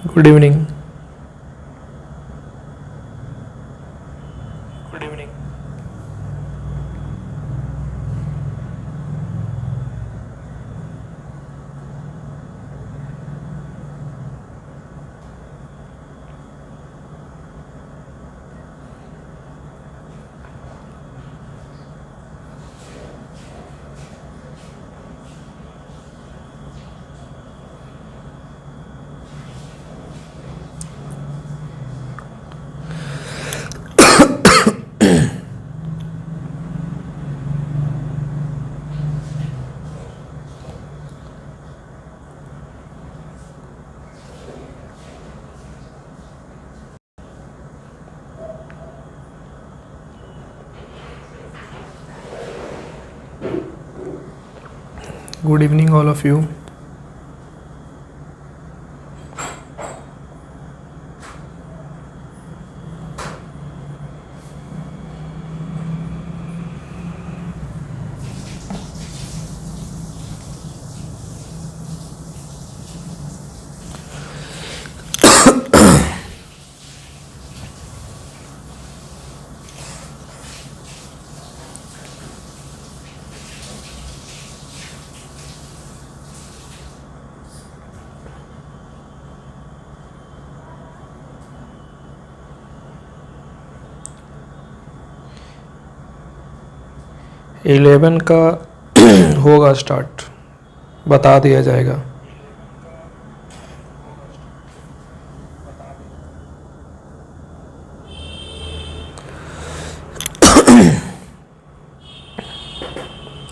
Good evening. Good evening. Good evening, all of you. Eleven का होगा start, बता दिया जाएगा।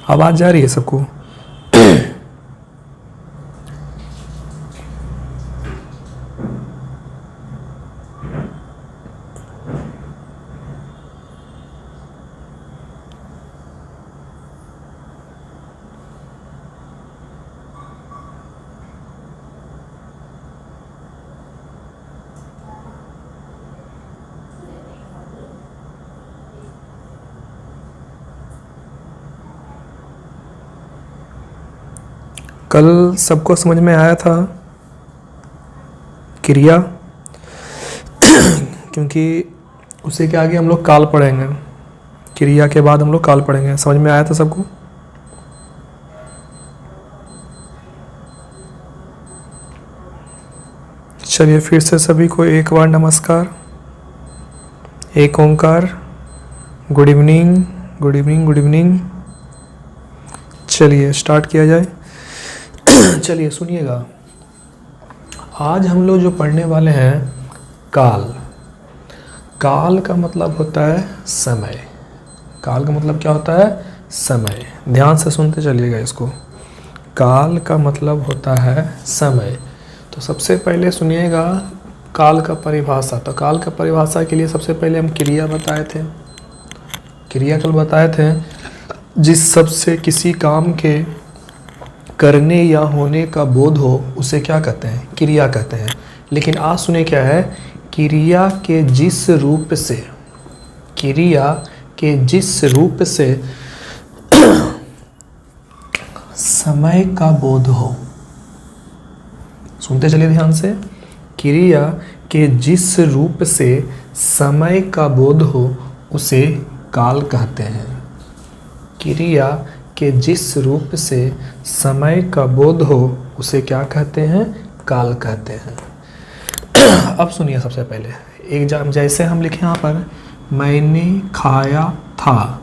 आवाज जा रही है सबको? कल सबको समझ में आया था क्रिया, क्योंकि उसी के आगे हम लोग काल पढ़ेंगे। क्रिया के बाद हम लोग काल पढ़ेंगे। समझ में आया था सबको? चलिए फिर से सभी को एक बार नमस्कार, एक Onkar. Good evening, good evening, good evening. चलिए स्टार्ट किया जाए। चलिए सुनिएगा, आज हम लोग जो पढ़ने वाले हैं काल। काल का मतलब होता है समय। काल का मतलब क्या होता है? समय। ध्यान से सुनते चलिएगा इसको। काल का मतलब होता है समय। तो सबसे पहले सुनिएगा काल का परिभाषा। तो काल का परिभाषा के लिए सबसे पहले हम क्रिया बताए थे। क्रिया कल बताए थे, जिस सबसे किसी काम के करने या होने का बोध हो उसे क्या कहते हैं? क्रिया कहते हैं। लेकिन आज सुने क्या है? क्रिया के जिस रूप से, क्रिया के जिस रूप से समय का बोध हो। सुनते चलिए ध्यान से। क्रिया के जिस रूप से समय का बोध हो उसे काल कहते हैं। क्रिया के जिस रूप से समय का बोध हो उसे क्या कहते हैं? काल कहते हैं। अब सुनिए सबसे पहले एक जैसे हम लिखे यहाँ पर, मैंने खाया था,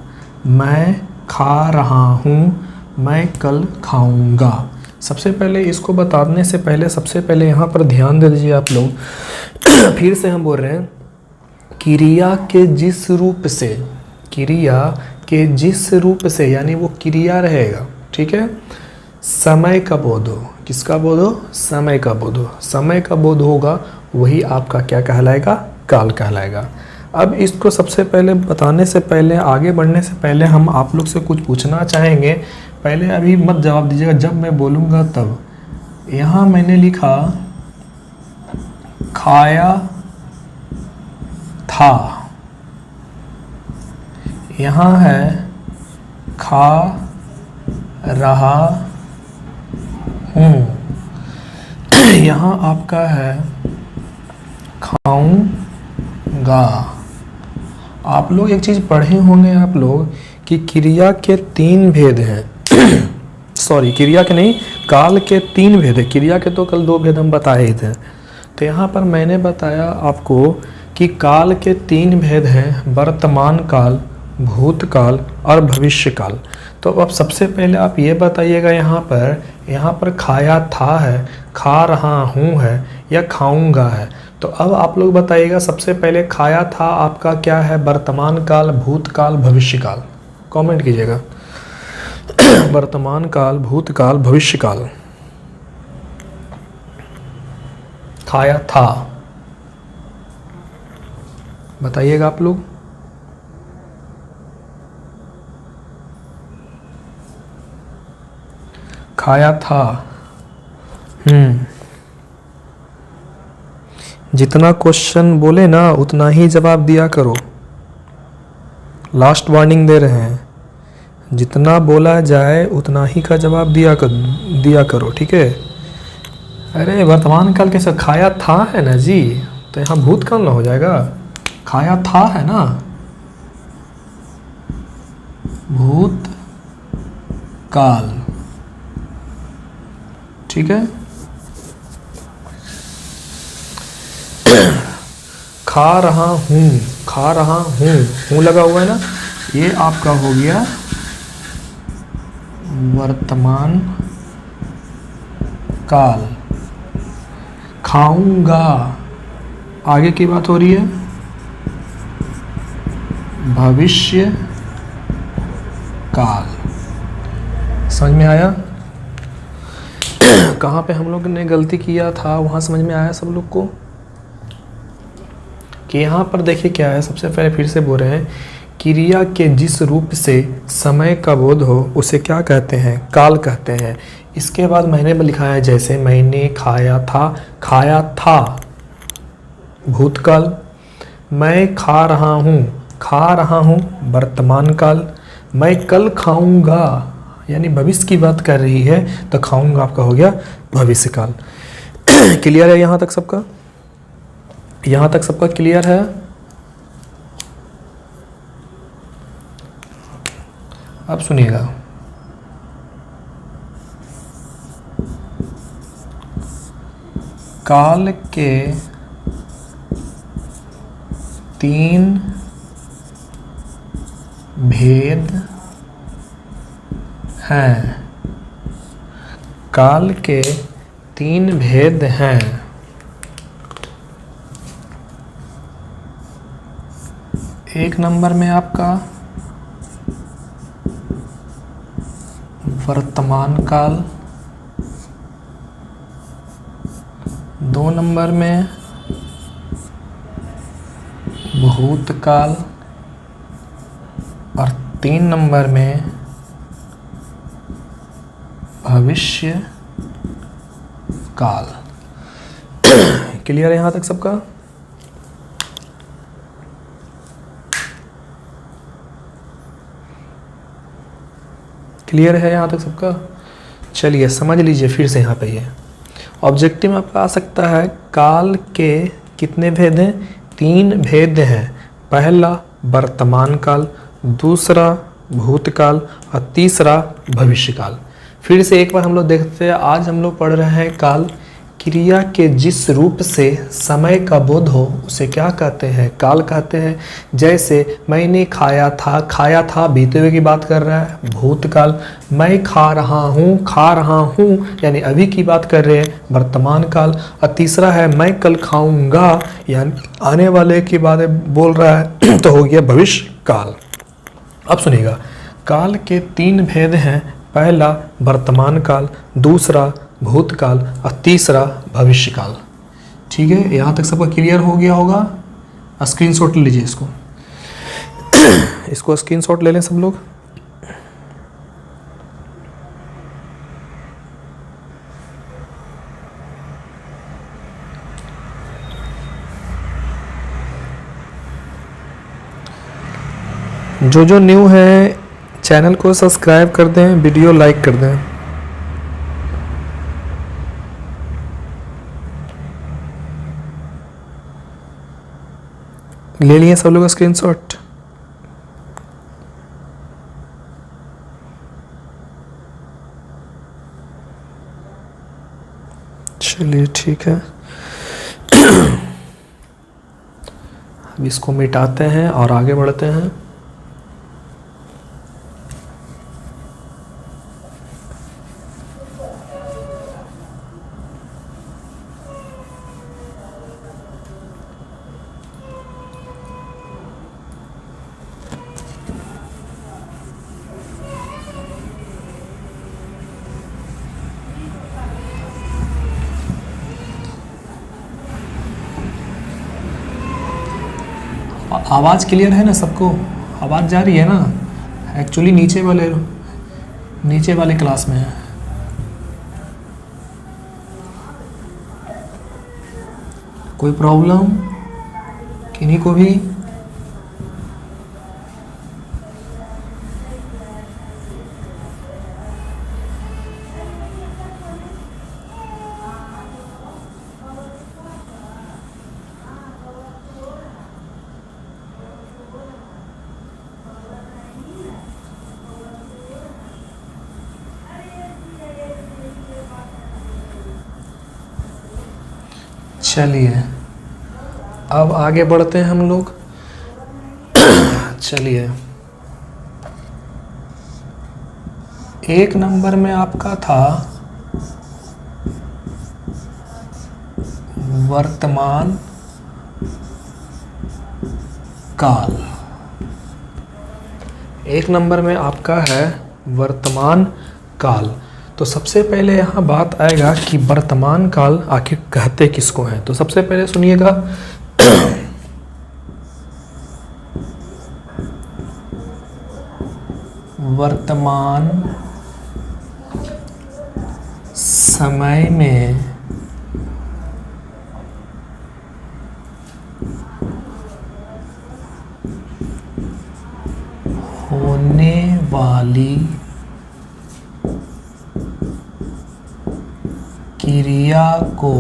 मैं खा रहा हूँ, मैं कल खाऊंगा। सबसे पहले इसको बताने से पहले सबसे पहले यहाँ पर ध्यान दे दीजिए आप लोग। फिर से हम बोल रहे हैं क्रिया के जिस रूप से, क्रिया के जिस रूप से यानी वो क्रिया रहेगा, ठीक है। समय का बोध हो। किसका बोध हो? समय का बोध हो। समय का बोध होगा वही आपका क्या कहलाएगा? काल कहलाएगा। अब इसको सबसे पहले बताने से पहले, आगे बढ़ने से पहले हम आप लोग से कुछ पूछना चाहेंगे। पहले अभी मत जवाब दीजिएगा, जब मैं बोलूँगा तब। यहाँ मैंने लिखा खाया था, यहाँ है खा रहा हूँ। यहाँ आपका है खाऊंगा। आप लोग एक चीज़ पढ़े होंगे आप लोग कि क्रिया के 3 भेद हैं। सॉरी, क्रिया के नहीं, काल के 3 भेद है। क्रिया के तो कल 2 भेद हम बताए ही थे। तो यहाँ पर मैंने बताया आपको कि काल के 3 भेद हैं, वर्तमान काल, भूतकाल और भविष्य काल। तो अब सबसे पहले आप ये बताइएगा, यहाँ पर खाया था है, खा रहा हूँ है या खाऊंगा है। तो अब आप लोग बताइएगा, सबसे पहले खाया था आपका क्या है, वर्तमान काल, भूतकाल, भविष्य काल। कमेंट कीजिएगा। वर्तमान काल, भूतकाल, भविष्य काल। खाया था बताइएगा आप लोग। खाया था। जितना क्वेश्चन बोले ना उतना ही जवाब दिया करो। लास्ट वार्निंग दे रहे हैं, जितना बोला जाए उतना ही का जवाब दिया करो, ठीक है। अरे वर्तमान काल कैसे, खाया था है ना जी, तो यहाँ भूतकाल ना हो जाएगा। खाया था है ना, भूत काल, ठीक है। खा रहा हूँ लगा हुआ है ना, ये आपका हो गया वर्तमान काल। खाऊंगा आगे की बात हो रही है, भविष्य काल। समझ में आया कहाँ पे हम लोग ने गलती किया था, वहाँ समझ में आया सब लोग को कि यहाँ पर देखिए क्या है। सबसे पहले फिर से बोल रहे हैं, क्रिया के जिस रूप से समय का बोध हो उसे क्या कहते हैं, काल कहते हैं। इसके बाद मैंने लिखा है, जैसे मैंने खाया था भूतकाल, मैं खा रहा हूँ वर्तमान काल, मैं कल खाऊंगा यानी भविष्य की बात कर रही है, तो खाऊंगा आपका हो गया भविष्य काल। क्लियर है यहाँ तक सबका? यहाँ तक सबका क्लियर है? अब सुनिएगा, काल के 3 भेद हैं। काल के 3 भेद हैं। एक नंबर में आपका वर्तमान काल, 2 नंबर में भूतकाल और 3 नंबर में भविष्य काल। क्लियर है यहाँ तक सबका? क्लियर है यहाँ तक सबका? चलिए समझ लीजिए फिर से। यहाँ पे ये ऑब्जेक्टिव में आपका आ सकता है, काल के कितने भेद हैं? 3 भेद हैं। पहला वर्तमान काल, दूसरा भूतकाल और तीसरा भविष्य काल। फिर से एक बार हम लोग देखते हैं। आज हम लोग पढ़ रहे हैं काल। क्रिया के जिस रूप से समय का बोध हो उसे क्या कहते हैं? काल कहते हैं। जैसे मैंने खाया था बीते हुए की बात कर रहा है, भूतकाल। मैं खा रहा हूँ यानी अभी की बात कर रहे हैं, वर्तमान काल। और तीसरा है मैं कल खाऊंगा यानी आने वाले की बात बोल रहा है, तो हो गया भविष्य काल। अब सुनिएगा, काल के 3 भेद हैं। पहला वर्तमान काल, दूसरा भूतकाल और तीसरा भविष्य काल। ठीक है, यहाँ तक सबका क्लियर हो गया होगा? स्क्रीनशॉट ले लीजिए इसको। इसको स्क्रीनशॉट ले लें सब लोग। जो न्यू है चैनल को सब्सक्राइब कर दें, वीडियो लाइक कर दें। ले लिए सब लोग स्क्रीनशॉट? चलिए ठीक है। अब इसको मिटाते हैं और आगे बढ़ते हैं। आवाज़ क्लियर है ना सबको? आवाज़ जा रही है ना? एक्चुअली नीचे वाले क्लास में है। कोई प्रॉब्लम किन्हीं को भी? चलिए अब आगे बढ़ते हैं हम लोग। चलिए, एक नंबर में आपका था वर्तमान काल। एक नंबर में आपका है वर्तमान काल। तो सबसे पहले यहाँ बात आएगा कि वर्तमान काल आखिर कहते किसको हैं। तो सबसे पहले सुनिएगा, वर्तमान समय में होने वाली क्रिया को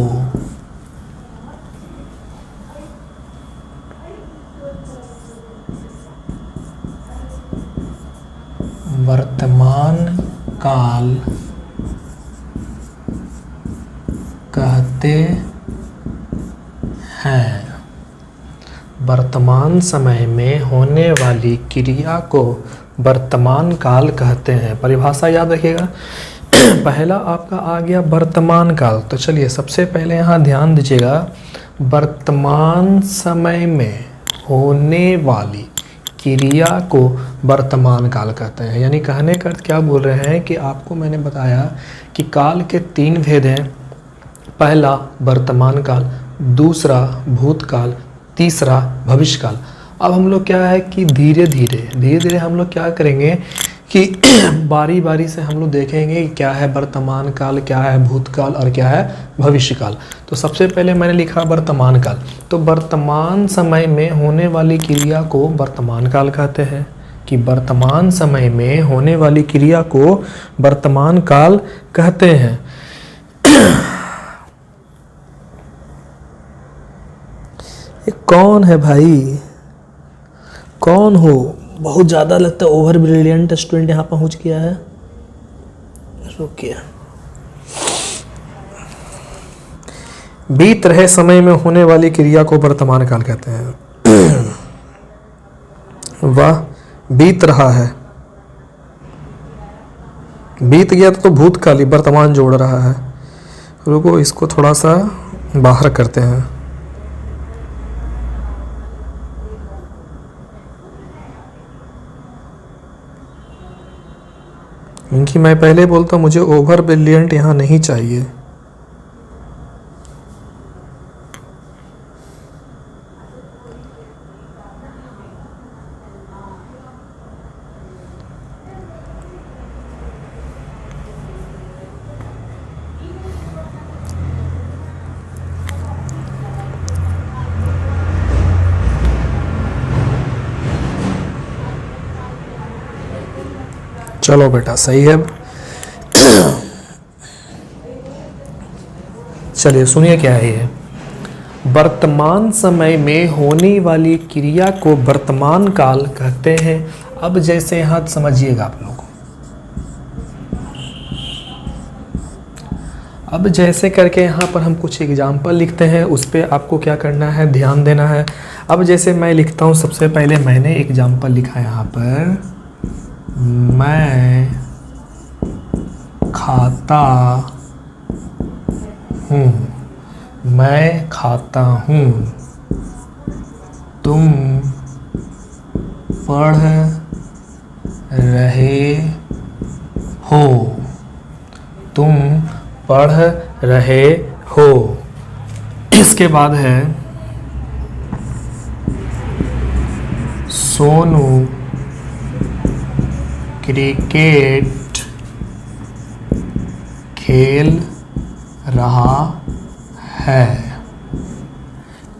वर्तमान काल कहते हैं। वर्तमान समय में होने वाली क्रिया को वर्तमान काल कहते हैं। परिभाषा याद रखिएगा। पहला आपका आ गया वर्तमान काल। तो चलिए सबसे पहले यहाँ ध्यान दीजिएगा, वर्तमान समय में होने वाली क्रिया को वर्तमान काल कहते हैं। यानी कहने का अर्थ क्या बोल रहे हैं कि आपको मैंने बताया कि काल के 3 भेद हैं। पहला वर्तमान काल, दूसरा भूतकाल, तीसरा भविष्यकाल। अब हम लोग क्या है कि धीरे धीरे हम लोग क्या करेंगे कि बारी बारी से हम लोग देखेंगे कि क्या है वर्तमान काल, क्या है भूतकाल और क्या है भविष्यकाल। तो सबसे पहले मैंने लिखा वर्तमान काल। तो वर्तमान समय में होने वाली क्रिया को वर्तमान काल कहते हैं, कि वर्तमान समय में होने वाली क्रिया को वर्तमान काल कहते हैं। ये कौन है भाई? कौन हो? बहुत ज़्यादा लगता है ओवर ब्रिलियंट स्टूडेंट यहाँ पहुँच गया है। रुकिए। बीत रहे समय में होने वाली क्रिया को वर्तमान काल कहते हैं। वाह, बीत रहा है, बीत गया तो भूतकाल ही वर्तमान जोड़ रहा है। रुको, इसको थोड़ा सा बाहर करते हैं। क्योंकि मैं पहले बोलता हूँ मुझे ओवर ब्रिलियंट यहाँ नहीं चाहिए। चलो बेटा, सही है। चलिए सुनिए क्या है ये। वर्तमान समय में होने वाली क्रिया को वर्तमान काल कहते हैं। अब जैसे यहाँ समझिएगा आप लोग, अब जैसे करके यहाँ पर हम कुछ एग्जाम्पल लिखते हैं, उस पर आपको क्या करना है, ध्यान देना है। अब जैसे मैं लिखता हूँ, सबसे पहले मैंने एग्जाम्पल लिखा है यहाँ पर, मैं खाता हूँ, मैं खाता हूँ, तुम पढ़ रहे हो, तुम पढ़ रहे हो। इसके बाद है सोनू क्रिकेट खेल रहा है।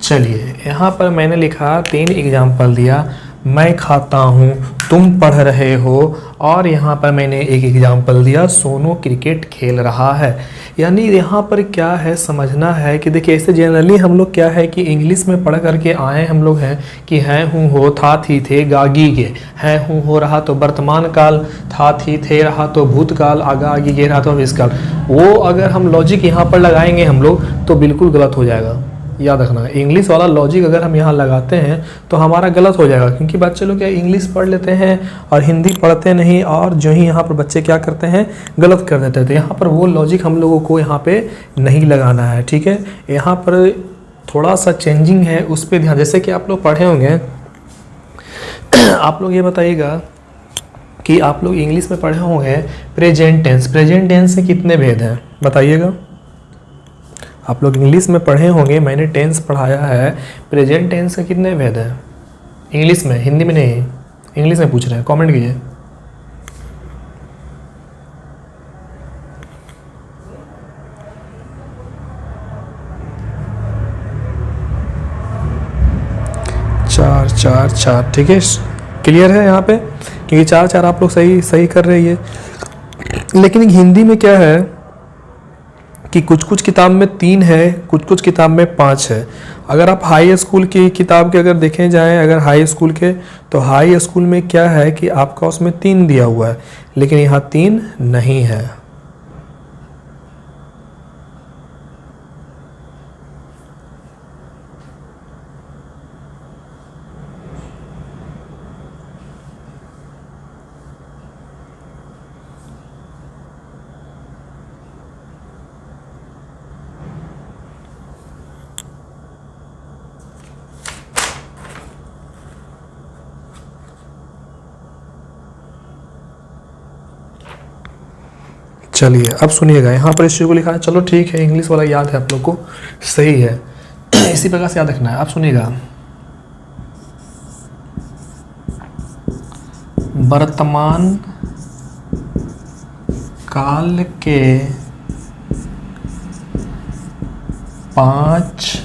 चलिए यहाँ पर मैंने लिखा, 3 एग्जाम्पल दिया, मैं खाता हूँ, तुम पढ़ रहे हो, और यहाँ पर मैंने एक एग्जाम्पल दिया, सोनू क्रिकेट खेल रहा है। यानी यहाँ पर क्या है, समझना है कि देखिए, ऐसे जनरली हम लोग क्या है कि इंग्लिश में पढ़ करके आए हम लोग हैं कि हैं, हूँ, हो, था, थी, थे, गागी गे। हैं, हूँ, हो रहा तो वर्तमान काल, था, थी, थे रहा तो भूतकाल, आगा, आगे, गे रहा तो भविष्यकाल। वो अगर हम लॉजिक यहाँ पर लगाएंगे हम लोग तो बिल्कुल गलत हो जाएगा। याद रखना, इंग्लिश वाला लॉजिक अगर हम यहाँ लगाते हैं तो हमारा गलत हो जाएगा, क्योंकि बच्चे लोग क्या इंग्लिश पढ़ लेते हैं और हिंदी पढ़ते नहीं, और जो ही यहाँ पर बच्चे क्या करते हैं, गलत कर देते हैं। तो यहाँ पर वो लॉजिक हम लोगों को यहाँ पे नहीं लगाना है, ठीक है। यहाँ पर थोड़ा सा चेंजिंग है, उस पर ध्यान। जैसे कि आप लोग पढ़े होंगे, आप लोग ये बताइएगा कि आप लोग इंग्लिश में पढ़े होंगे प्रेजेंट टेंस। प्रेजेंट टेंस से कितने भेद हैं बताइएगा। आप लोग इंग्लिश में पढ़े होंगे, मैंने टेंस पढ़ाया है, प्रेजेंट टेंस के कितने भेद हैं इंग्लिश में, हिंदी में नहीं, इंग्लिश में पूछ रहे हैं, कमेंट कीजिए। चार, ठीक है, क्लियर है यहाँ पे, क्योंकि 4 आप लोग सही कर रहे हैं। लेकिन हिंदी में क्या है कि कुछ कुछ किताब में 3 है, कुछ कुछ किताब में 5 है। अगर आप हाई स्कूल की किताब के अगर देखें जाएं, अगर हाई स्कूल के, तो हाई स्कूल में क्या है कि आपका उसमें 3 दिया हुआ है, लेकिन यहाँ 3 नहीं है। चलिए अब सुनिएगा, यहाँ पर इस चीज़ को लिखा है, चलो ठीक है, इंग्लिश वाला याद है आप लोग को, सही है। इसी प्रकार से याद रखना है। आप सुनिएगा, वर्तमान काल के 5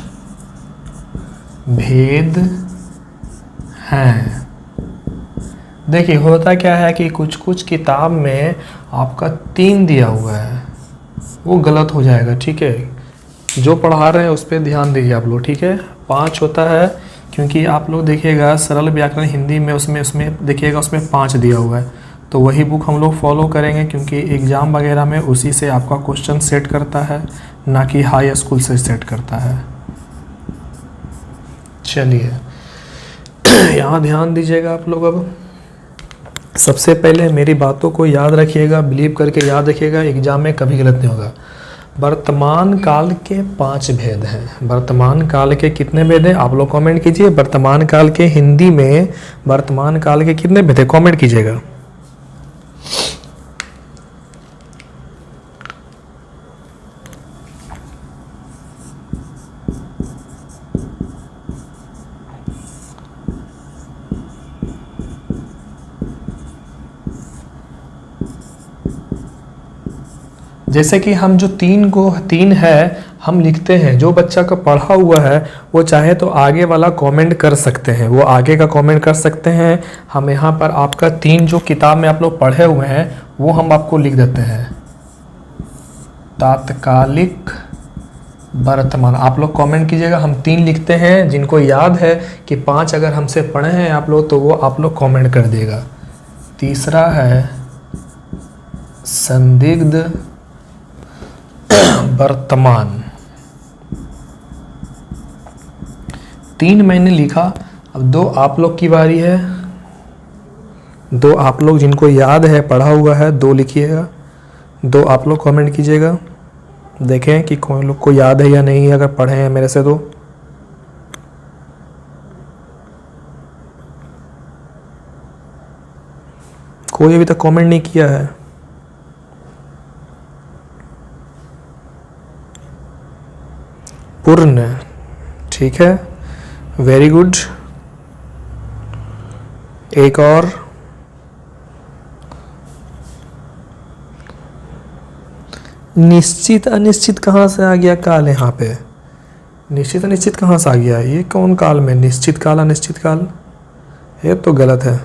भेद हैं। देखिए होता क्या है कि कुछ कुछ किताब में आपका 3 दिया हुआ है, वो गलत हो जाएगा, ठीक है। जो पढ़ा रहे हैं उस पर ध्यान दीजिए आप लोग, ठीक है। 5 होता है, क्योंकि आप लोग देखिएगा सरल व्याकरण हिंदी में उसमें देखिएगा उसमें 5 दिया हुआ है, तो वही बुक हम लोग फॉलो करेंगे, क्योंकि एग्ज़ाम वगैरह में उसी से आपका क्वेश्चन सेट करता है, ना कि हाई स्कूल से सेट करता है। चलिए यहाँ ध्यान दीजिएगा आप लोग। अब सबसे पहले मेरी बातों को याद रखिएगा, बिलीव करके याद रखिएगा, एग्जाम में कभी गलत नहीं होगा। वर्तमान काल के 5 भेद हैं। वर्तमान काल के कितने भेद हैं आप लोग कमेंट कीजिए। वर्तमान काल के हिंदी में वर्तमान काल के कितने भेद हैं कमेंट कीजिएगा। जैसे कि हम जो 3 है हम लिखते हैं, जो बच्चा का पढ़ा हुआ है वो चाहे तो आगे वाला कमेंट कर सकते हैं, वो आगे का कमेंट कर सकते हैं। हम यहाँ पर आपका 3 जो किताब में आप लोग पढ़े हुए हैं वो हम आपको लिख देते हैं। तात्कालिक वर्तमान। आप लोग कमेंट कीजिएगा, हम 3 लिखते हैं, जिनको याद है कि 5 अगर हमसे पढ़े हैं आप लोग तो वो आप लोग कमेंट कर दिएगा। तीसरा है संदिग्ध वर्तमान। 3 मैंने लिखा, अब 2 आप लोग की बारी है। 2 आप लोग जिनको याद है, पढ़ा हुआ है, 2 लिखिएगा। 2 आप लोग कमेंट कीजिएगा, देखें कि कौन लोग को याद है या नहीं, अगर पढ़े हैं मेरे से तो। कोई अभी तक कमेंट नहीं किया है। पूर्ण, ठीक है, वेरी गुड। एक और, निश्चित अनिश्चित कहाँ से आ गया काल यहाँ पे? निश्चित अनिश्चित कहाँ से आ गया? ये कौन काल में निश्चित काल अनिश्चित काल? ये तो गलत है।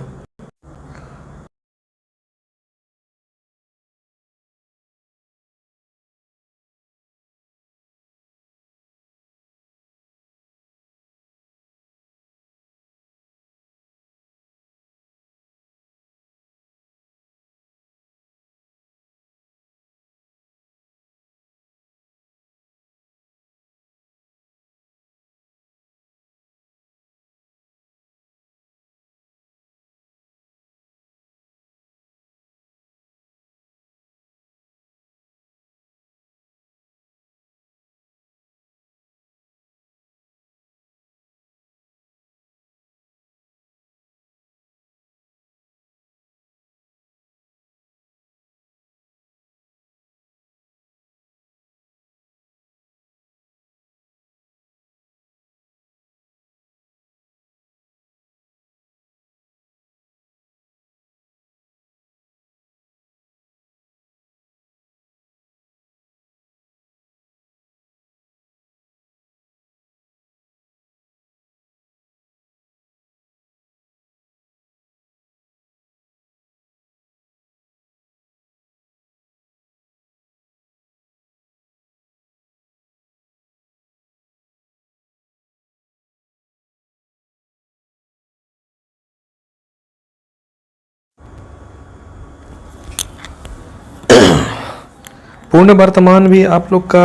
पूर्ण वर्तमान भी आप लोग का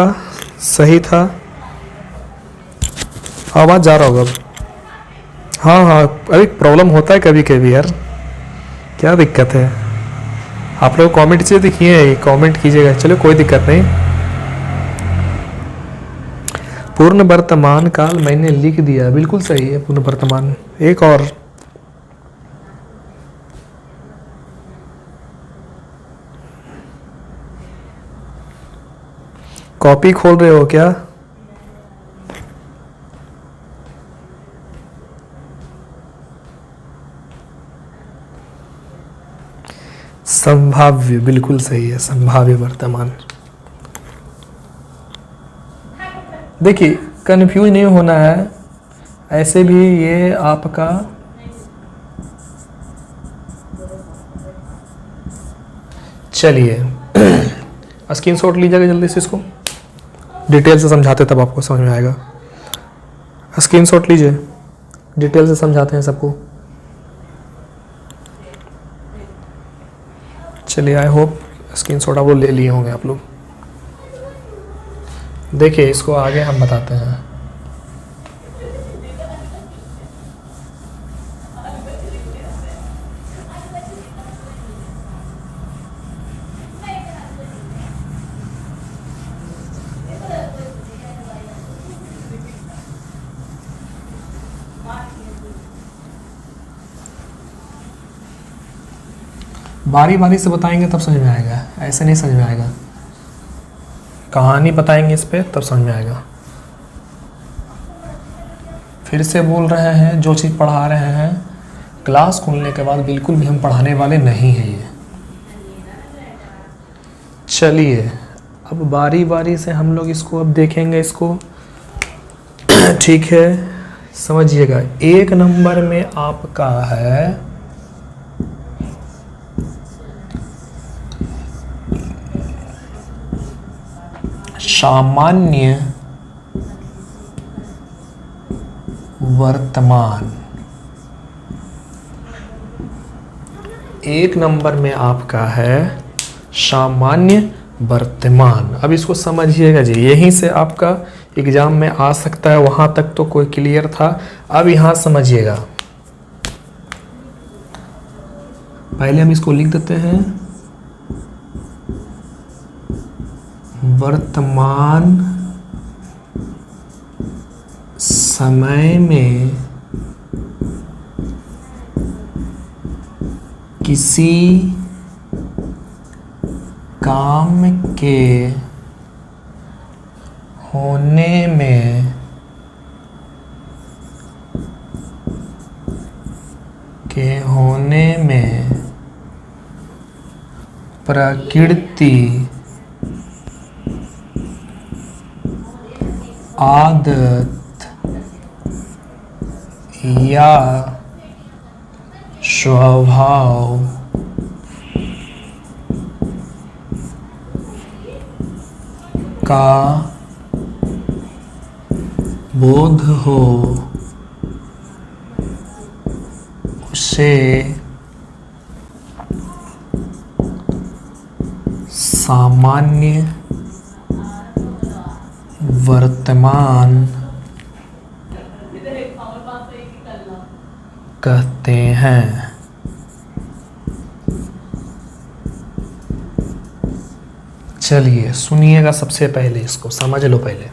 सही था। आवाज़ जा रहा होगा अब? हाँ हाँ, अरे प्रॉब्लम होता है कभी कभी यार, क्या दिक्कत है? आप लोग कमेंट से दिखिए, कमेंट कीजिएगा, चलो कोई दिक्कत नहीं। पूर्ण वर्तमान काल मैंने लिख दिया, बिल्कुल सही है पूर्ण वर्तमान। एक और, कॉपी खोल रहे हो क्या? संभाव्य, बिल्कुल सही है, संभाव्य वर्तमान। देखिए कंफ्यूज नहीं होना है, ऐसे भी ये आपका चलिए स्क्रीनशॉट लीजिएगा जल्दी से, इसको डिटेल से समझाते तब आपको समझ में आएगा। स्क्रीनशॉट लीजिए, डिटेल से समझाते हैं सबको। चलिए आई होप स्क्रीनशॉट आप लोग ले लिए होंगे आप लोग। देखिए इसको आगे हम बताते हैं। बारी बारी से बताएंगे तब समझ में आएगा, ऐसे नहीं समझ में आएगा। कहानी बताएंगे इस पे तब समझ में आएगा। फिर से बोल रहे हैं, जो चीज़ पढ़ा रहे हैं क्लास खुलने के बाद बिल्कुल भी हम पढ़ाने वाले नहीं हैं ये। चलिए अब बारी बारी से हम लोग इसको अब देखेंगे इसको। ठीक है, समझिएगा। 1 नंबर में आपका है सामान्य वर्तमान। 1 नंबर में आपका है सामान्य वर्तमान। अब इसको समझिएगा जी, यहीं से आपका एग्जाम में आ सकता है, वहां तक तो कोई क्लियर था। अब यहां समझिएगा, पहले हम इसको लिख देते हैं, वर्तमान समय में किसी काम के होने में प्रकृति, आदत या स्वभाव का बोध हो उसे सामान्य वर्तमान कहते हैं। चलिए सुनिएगा, सबसे पहले इसको समझ लो। पहले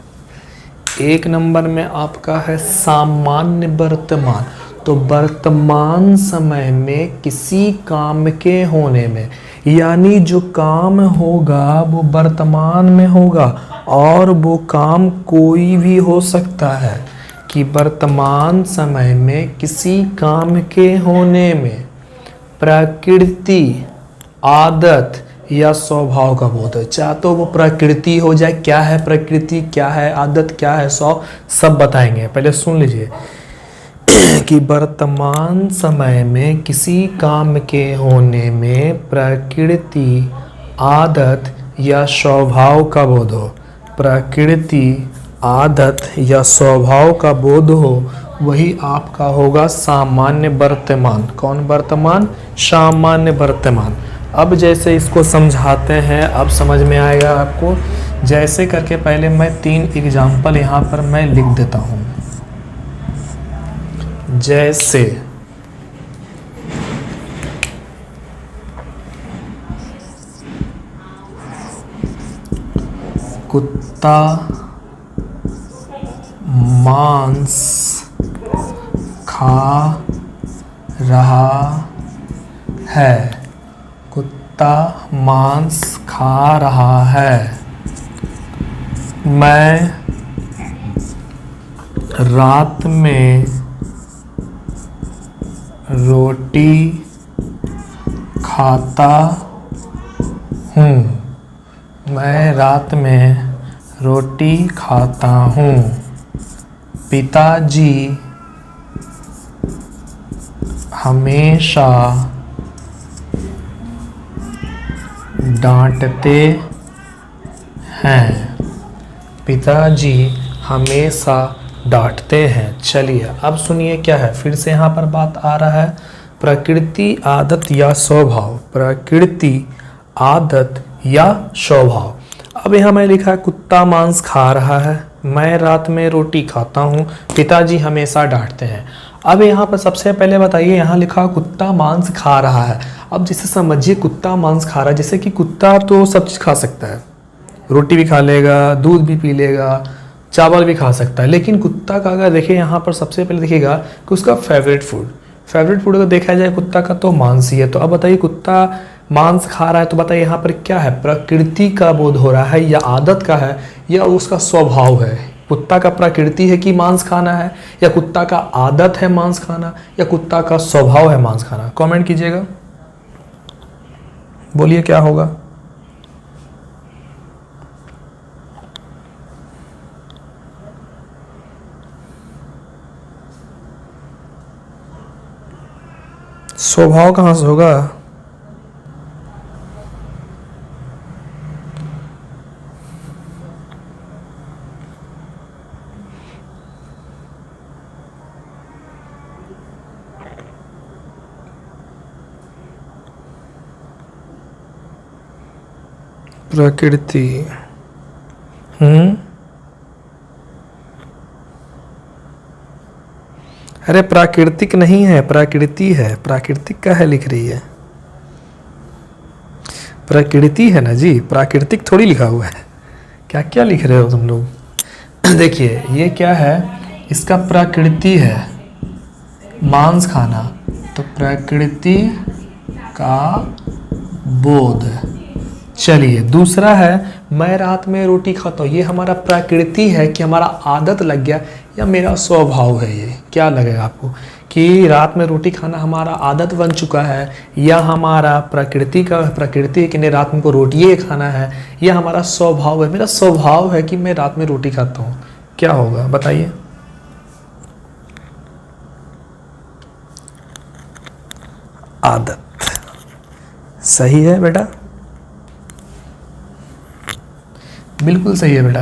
1 नंबर में आपका है सामान्य वर्तमान। तो वर्तमान समय में किसी काम के होने में, यानी जो काम होगा वो वर्तमान में होगा, और वो काम कोई भी हो सकता है। कि वर्तमान समय में किसी काम के होने में प्रकृति, आदत या स्वभाव का बोध है। चाहे तो वो प्रकृति हो जाए, क्या है प्रकृति, क्या है आदत, क्या है स्वभाव, सब बताएंगे। पहले सुन लीजिए कि वर्तमान समय में किसी काम के होने में प्रकृति, आदत या स्वभाव का बोध हो। प्रकृति, आदत या स्वभाव का बोध हो, वही आपका होगा सामान्य वर्तमान। कौन वर्तमान? सामान्य वर्तमान। अब जैसे इसको समझाते हैं, अब समझ में आएगा आपको। जैसे करके पहले मैं 3 एग्जाम्पल यहाँ पर मैं लिख देता हूँ। जैसे कुत्ता मांस खा रहा है। कुत्ता मांस खा रहा है। मैं रात में रोटी खाता हूँ। मैं रात में रोटी खाता हूँ। पिताजी हमेशा डांटते हैं। पिताजी हमेशा डांटते हैं। चलिए अब सुनिए क्या है, फिर से यहाँ पर बात आ रहा है प्रकृति, आदत या स्वभाव। प्रकृति, आदत या स्वभाव। अब यहाँ मैं लिखा है कुत्ता मांस खा रहा है, मैं रात में रोटी खाता हूँ, पिताजी हमेशा डांटते हैं। अब यहाँ पर सबसे पहले बताइए, यहाँ लिखा कुत्ता मांस खा रहा है। अब जैसे समझिए कुत्ता मांस खा रहा है, जैसे कि कुत्ता तो सब चीज़ खा सकता है, रोटी भी खा लेगा, दूध भी पी लेगा, चावल भी खा सकता है। लेकिन कुत्ता का अगर देखिए यहाँ पर सबसे पहले देखिएगा कि उसका फेवरेट फूड अगर देखा जाए कुत्ता का तो मांस ही है। तो अब बताइए कुत्ता मांस खा रहा है, तो बताइए यहाँ पर क्या है, प्रकृति का बोध हो रहा है या आदत का है या उसका स्वभाव है। कुत्ता का प्रकृति है कि मांस खाना है, या कुत्ता का आदत है मांस खाना, या कुत्ता का स्वभाव है मांस खाना। कमेंट कीजिएगा, बोलिए क्या होगा। स्वभाव कहाँ से होगा? प्रकृति। अरे प्राकृतिक नहीं है, प्राकृति है। प्राकृतिक का है लिख रही है, प्रकृति है ना जी, प्राकृतिक थोड़ी लिखा हुआ है। क्या क्या लिख रहे हो तुम लोग। देखिए ये क्या है, इसका प्रकृति है मांस खाना, तो प्रकृति का बोध। चलिए दूसरा है मैं रात में रोटी खाता हूँ। ये हमारा प्रकृति है कि हमारा आदत लग गया या मेरा स्वभाव है। ये क्या लगेगा आपको कि रात में रोटी खाना हमारा आदत बन चुका है, या हमारा प्रकृति है कि नहीं रात में को रोटी ही खाना है, या हमारा स्वभाव है। मेरा स्वभाव है कि मैं रात में रोटी खाता हूँ। क्या होगा बताइए। आदत सही है बेटा, बिल्कुल सही है बेटा।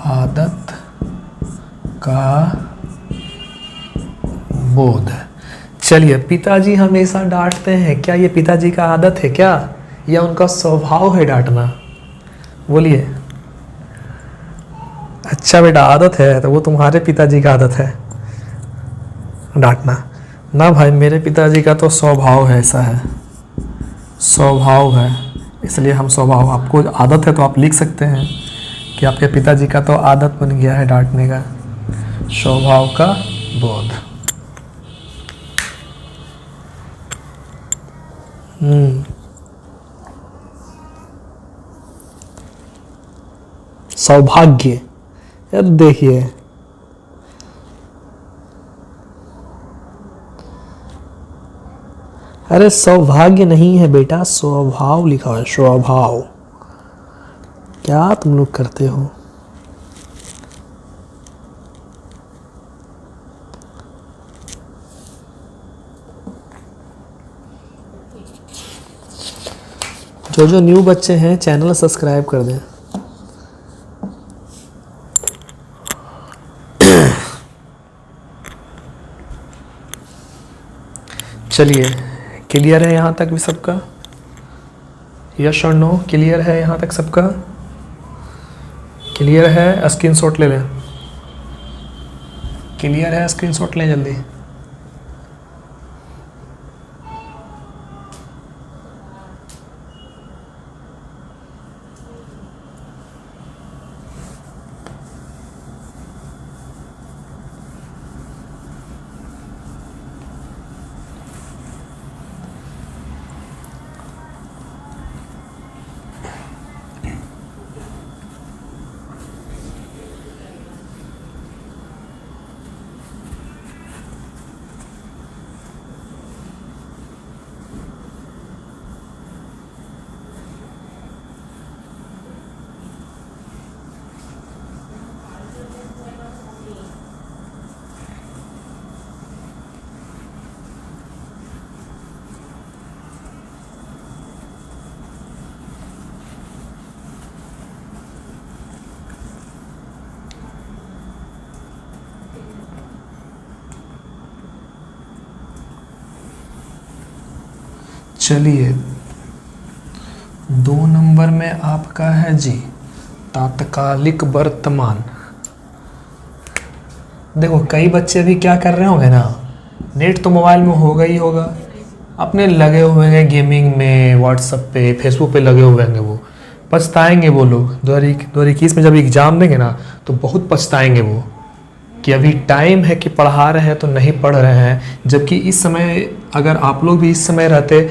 आदत का बोध। चलिए पिताजी हमेशा डांटते हैं, क्या ये पिताजी का आदत है क्या, या उनका स्वभाव है डांटना? बोलिए। अच्छा बेटा आदत है, तो वो तुम्हारे पिताजी का आदत है डांटना ना। भाई मेरे पिताजी का तो स्वभाव है, ऐसा है, स्वभाव है, इसलिए हम स्वभाव। आपको आदत है तो आप लिख सकते हैं कि आपके पिताजी का तो आदत बन गया है डांटने का। स्वभाव का बोध। सौभाग्य। यार देखिए अरे सौभाग्य नहीं है बेटा, स्वभाव लिखा है, स्वभाव। क्या तुम लोग करते हो। जो न्यू बच्चे हैं चैनल सब्सक्राइब कर दें। चलिए क्लियर है यहाँ तक भी सबका? यस और नो क्लियर है यहाँ तक सबका? क्लियर है? स्क्रीनशॉट ले लें। क्लियर है? स्क्रीनशॉट लें जल्दी। चलिए 2 नंबर में आपका है जी तात्कालिक वर्तमान। देखो कई बच्चे भी क्या कर रहे होंगे ना, नेट तो मोबाइल में होगा ही होगा, अपने लगे हुए हैं गेमिंग में, व्हाट्सएप पे, फेसबुक पे लगे हुए होंगे। वो पछताएंगे वो लोग 2021 में जब एग्ज़ाम देंगे ना तो बहुत पछताएंगे वो कि अभी टाइम है कि पढ़ा रहे हैं तो नहीं पढ़ रहे हैं। जबकि इस समय अगर आप लोग भी इस समय रहते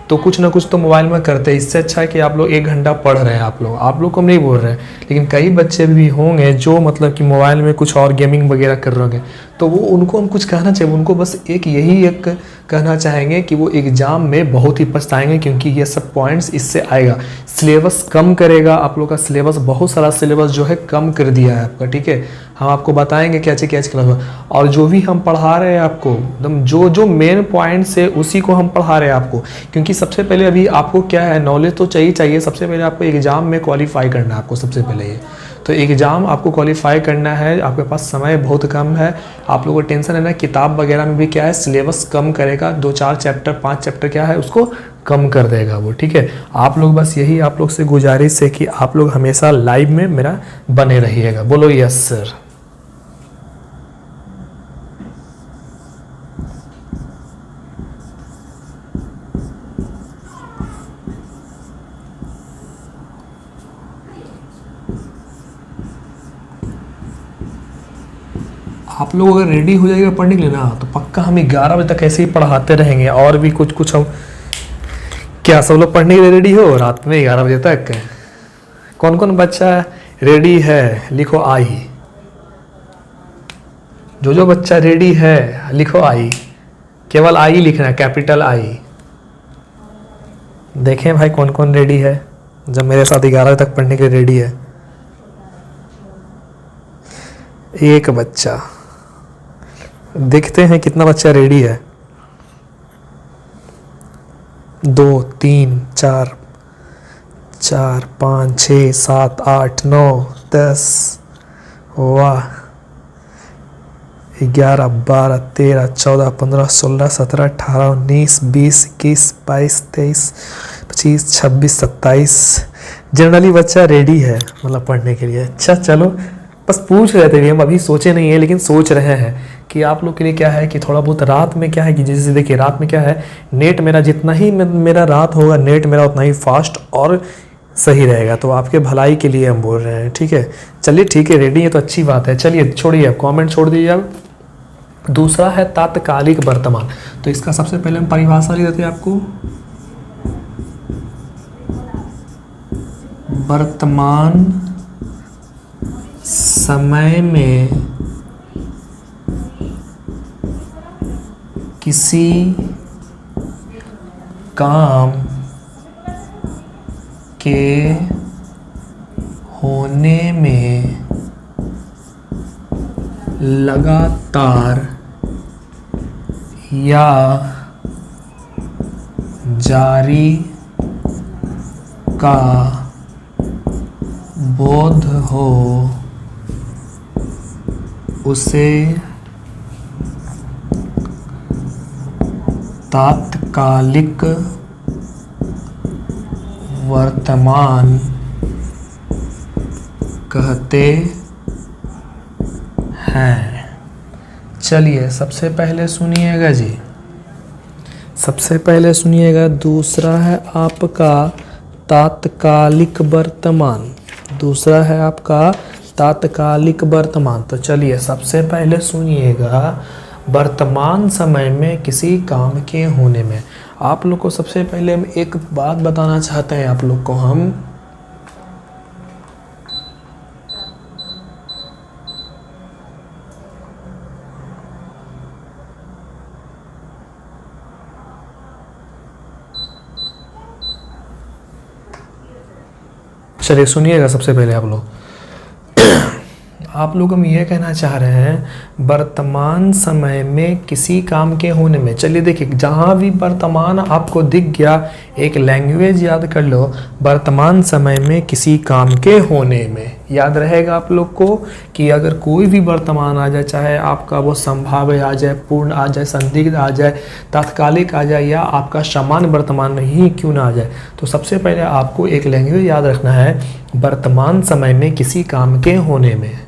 तो कुछ ना कुछ तो मोबाइल में करते। इससे अच्छा है कि आप लोग 1 घंटा पढ़ रहे हैं। आप लोग को हम नहीं बोल रहे हैं, लेकिन कई बच्चे भी होंगे जो मतलब कि मोबाइल में कुछ और गेमिंग वगैरह कर रहे होंगे, तो वो उनको हम कुछ कहना चाहिए। उनको बस एक कहना चाहेंगे कि वो एग्ज़ाम में बहुत ही पछताएंगे, क्योंकि ये सब पॉइंट्स इससे आएगा। सिलेबस कम करेगा आप लोग का, सिलेबस बहुत सारा सिलेबस जो है कम कर दिया है आपका। ठीक है, हम आपको बताएंगे क्या क्लास में, और जो भी हम पढ़ा रहे हैं आपको एकदम जो मेन पॉइंट्स है उसी को हम पढ़ा रहे हैं आपको। क्योंकि सबसे पहले अभी आपको क्या है, नॉलेज तो चाहिए। सबसे पहले आपको एग्ज़ाम में क्वालिफाई करना है आपको सबसे पहले ये। तो एग्ज़ाम आपको क्वालिफाई करना है, आपके पास समय बहुत कम है, आप लोगों को टेंशन है ना, किताब वगैरह में भी क्या है सिलेबस कम करेगा, 2-4 चैप्टर 5 चैप्टर क्या है उसको कम कर देगा वो, ठीक है। आप लोग बस यही आप लोग से गुजारिश है कि आप लोग हमेशा लाइव में मेरा बने रहिएगा। बोलो यस सर। आप लोग अगर रेडी हो जाएगा पढ़ने के लिए ना तो पक्का हम 11 बजे तक ऐसे ही पढ़ाते रहेंगे, और भी कुछ कुछ हम क्या सब लोग पढ़ने के लिए रेडी हो रात में 11 बजे तक? कौन कौन बच्चा रेडी है लिखो आई। जो बच्चा रेडी है लिखो आई, केवल आई लिखना है, कैपिटल आई। देखें भाई कौन कौन रेडी है जब मेरे साथ 11 बजे तक पढ़ने के लिए रेडी है। एक बच्चा, देखते हैं कितना बच्चा रेडी है। 2 3 4 4 5 6 7 8 9 10, वाह, 11 12 13 14 15 16 17 18 19 20 21 22 23 25 26 27 जनरली बच्चा रेडी है मतलब पढ़ने के लिए। अच्छा चलो, बस पूछ रहे थे, हम अभी सोचे नहीं है लेकिन सोच रहे हैं कि आप लोग के लिए क्या है कि थोड़ा बहुत रात में क्या है कि जैसे देखिए रात में क्या है, नेट मेरा जितना ही मेरा रात होगा नेट मेरा उतना ही फास्ट और सही रहेगा, तो आपके भलाई के लिए हम बोल रहे हैं, ठीक है। चलिए ठीक है, रेडी है तो अच्छी बात है। चलिए छोड़िए, आप कॉमेंट छोड़ दीजिए। अब दूसरा है तात्कालिक वर्तमान, तो इसका सबसे पहले हम परिभाषा लिख देते हैं आपको। वर्तमान समय में किसी काम के होने में लगातार या जारी का बोध हो उसे तात्कालिक वर्तमान कहते हैं। चलिए सबसे पहले सुनिएगा जी, सबसे पहले सुनिएगा। दूसरा है आपका तात्कालिक वर्तमान, दूसरा है आपका तात्कालिक वर्तमान। तो चलिए सबसे पहले सुनिएगा, वर्तमान समय में किसी काम के होने में। आप लोग को सबसे पहले हम एक बात बताना चाहते हैं आप लोग को हम, चलिए सुनिएगा सबसे पहले आप लोग हम ये कहना चाह रहे हैं वर्तमान समय में किसी काम के होने में। चलिए देखिए, जहाँ भी वर्तमान आपको दिख गया एक लैंग्वेज याद कर लो, वर्तमान समय में किसी काम के होने में। याद रहेगा आप लोग को कि अगर कोई भी वर्तमान आ जाए, चाहे आपका वो संभाव्य आ जाए, पूर्ण आ जाए, संदिग्ध आ जाए, तात्कालिक आ जाए, या आपका समान वर्तमान ही क्यों ना आ जाए, तो सबसे पहले आपको एक लैंग्वेज याद रखना है, वर्तमान समय में किसी काम के होने में।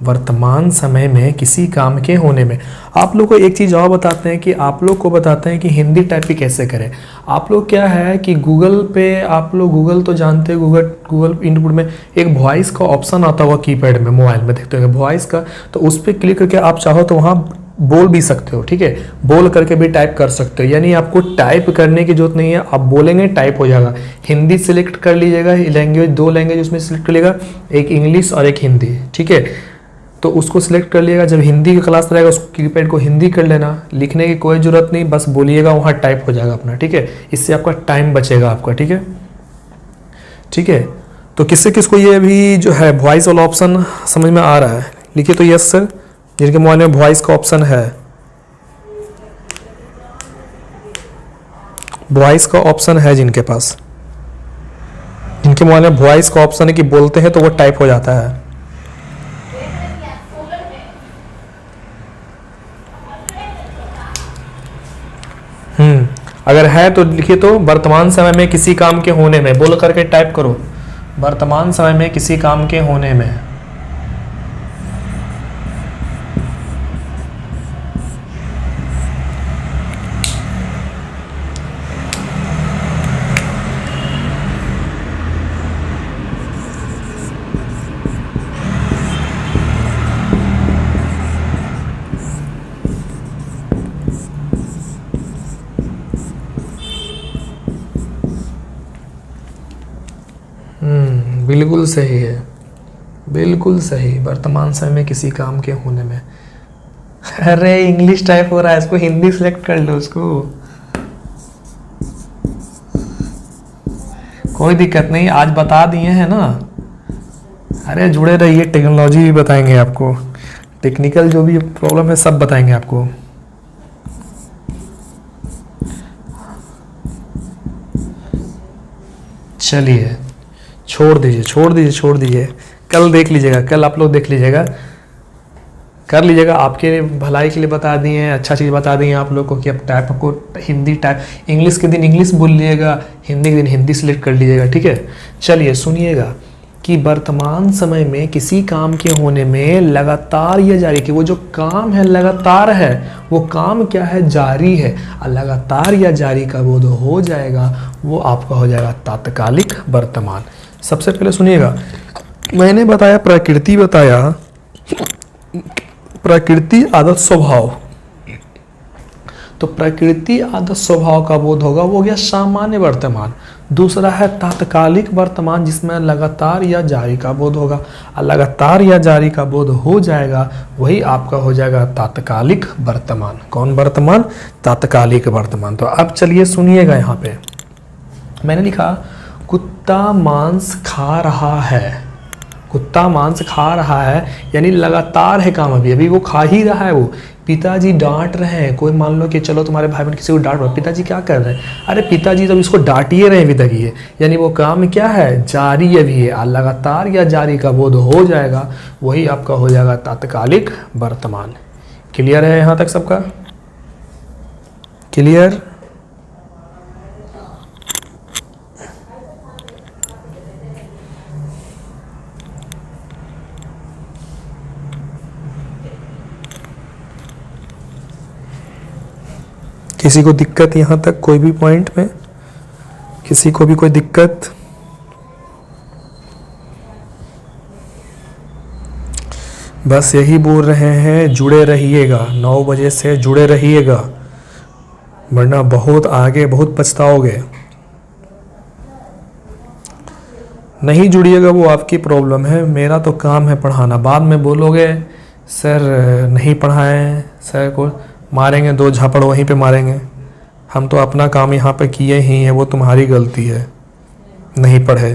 वर्तमान समय में किसी काम के होने में। आप लोग को एक चीज़ और बताते हैं कि आप लोग को बताते हैं कि हिंदी टाइपिंग कैसे करें। आप लोग क्या है कि गूगल पे, आप लोग गूगल तो जानते हैं, गूगल इनपुट में एक वॉइस का ऑप्शन आता होगा कीपैड में, मोबाइल में देखते हो वॉइस का, तो उस पर क्लिक करके आप चाहो तो वहाँ बोल भी सकते हो, ठीक है, बोल करके भी टाइप कर सकते हो, यानी आपको टाइप करने की जरूरत नहीं है, आप बोलेंगे टाइप हो जाएगा। हिंदी सिलेक्ट कर लीजिएगा, लैंग्वेज 2 लैंग्वेज उसमें सिलेक्ट कर लीजिएगा, एक इंग्लिश और एक हिंदी, ठीक है, तो उसको सिलेक्ट कर लिएगा। जब हिंदी का क्लास रहेगा उसको कीपैड को हिंदी कर लेना, लिखने की कोई ज़रूरत नहीं, बस बोलिएगा वहाँ टाइप हो जाएगा अपना, ठीक है, इससे आपका टाइम बचेगा आपका, ठीक है, ठीक है। तो किससे किसको ये भी जो है वॉइस वाला ऑप्शन समझ में आ रहा है, लिखिए तो यस सर, जिनके मोबाइल में वॉइस का ऑप्शन है, वॉइस का ऑप्शन है जिनके पास, जिनके मोबाइल में वॉइस का ऑप्शन है कि बोलते हैं तो वो टाइप हो जाता है। अगर है तो लिखिए, तो वर्तमान समय में किसी काम के होने में, बोल करके टाइप करो, वर्तमान समय में किसी काम के होने में। बिल्कुल सही है, बिल्कुल सही, वर्तमान समय में किसी काम के होने में। अरे इंग्लिश टाइप हो रहा है, इसको हिंदी सेलेक्ट कर लो उसको, कोई दिक्कत नहीं, आज बता दिए हैं ना। अरे जुड़े रहिए, टेक्नोलॉजी भी बताएंगे आपको, टेक्निकल जो भी प्रॉब्लम है सब बताएंगे आपको। चलिए छोड़ दीजिए, छोड़ दीजिए, छोड़ दीजिए, कल देख लीजिएगा, कल आप लोग देख लीजिएगा, कर लीजिएगा, आपके भलाई के लिए बता दिए हैं, अच्छा चीज़ बता दिए हैं आप लोग को कि अब टाइप आपको हिंदी टाइप, इंग्लिश के दिन इंग्लिश बोल लीजिएगा, हिंदी के दिन हिंदी सेलेक्ट कर लीजिएगा, ठीक है। चलिए सुनिएगा कि वर्तमान समय में किसी काम के होने में लगातार या जारी, कि वो जो काम है लगातार है, वो काम क्या है, जारी है, और लगातार या जारी का बोध हो जाएगा, वो आपका हो जाएगा तात्कालिक वर्तमान। सबसे पहले सुनिएगा, मैंने बताया प्रकृति, बताया प्रकृति आदत स्वभाव, तो प्रकृति आदत स्वभाव का बोध होगा, वो हो गया सामान्य वर्तमान। दूसरा है तात्कालिक वर्तमान, जिसमें लगातार या जारी का बोध होगा, और लगातार या जारी का बोध हो जाएगा, वही आपका हो जाएगा तात्कालिक वर्तमान। कौन वर्तमान? तात्कालिक वर्तमान। तो अब चलिए सुनिएगा, यहाँ पे मैंने लिखा कुत्ता मांस खा रहा है, कुत्ता मांस खा रहा है यानी लगातार है काम, अभी अभी वो खा ही रहा है। वो पिताजी डांट रहे हैं, कोई मान लो कि चलो तुम्हारे भाई बहन किसी को डांट रहा है, पिताजी क्या कर रहे हैं, अरे पिताजी तो इसको डांटिए रहे हैं अभी तक, ये यानी वो काम क्या है, जारी अभी है, लगातार या जारी का बोध हो जाएगा, वही आपका हो जाएगा तात्कालिक वर्तमान। क्लियर है यहाँ तक सबका? क्लियर? किसी को दिक्कत यहाँ तक, कोई भी पॉइंट में किसी को भी कोई दिक्कत? बस यही बोल रहे हैं, जुड़े रहिएगा, 9 बजे से जुड़े रहिएगा, वरना बहुत आगे बहुत पछताओगे। नहीं जुड़िएगा वो आपकी प्रॉब्लम है, मेरा तो काम है पढ़ाना। बाद में बोलोगे सर नहीं पढ़ाएं, सर को मारेंगे 2 झापड़ वहीं पे मारेंगे। हम तो अपना काम यहाँ पे किए ही हैं, वो तुम्हारी गलती है नहीं पढ़े।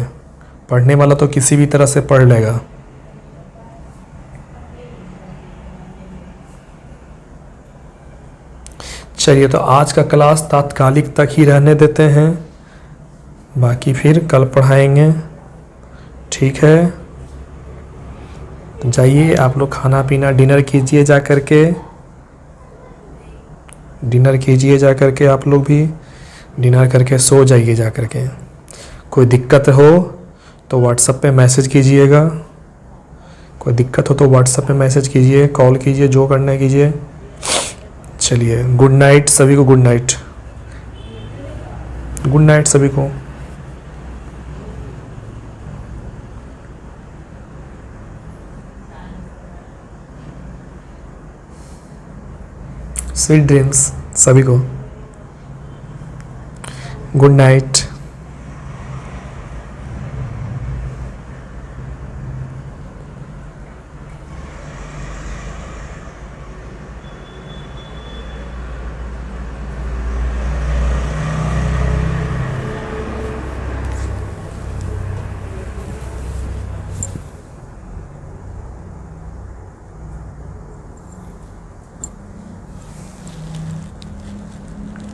पढ़ने वाला तो किसी भी तरह से पढ़ लेगा। चलिए तो आज का क्लास तात्कालिक तक ही रहने देते हैं, बाकी फिर कल पढ़ाएंगे, ठीक है। तो जाइए आप लोग खाना पीना डिनर कीजिए, जा करके डिनर कीजिए, जा करके आप लोग भी डिनर करके सो जाइए जा करके। कोई दिक्कत हो तो व्हाट्सएप पे मैसेज कीजिएगा, कोई दिक्कत हो तो व्हाट्सएप पे मैसेज कीजिए, कॉल कीजिए, जो करना है कीजिए। चलिए गुड नाइट सभी को, गुड नाइट, गुड नाइट सभी को। स्वीट ड्रीम्स सभी को, गुड नाइट।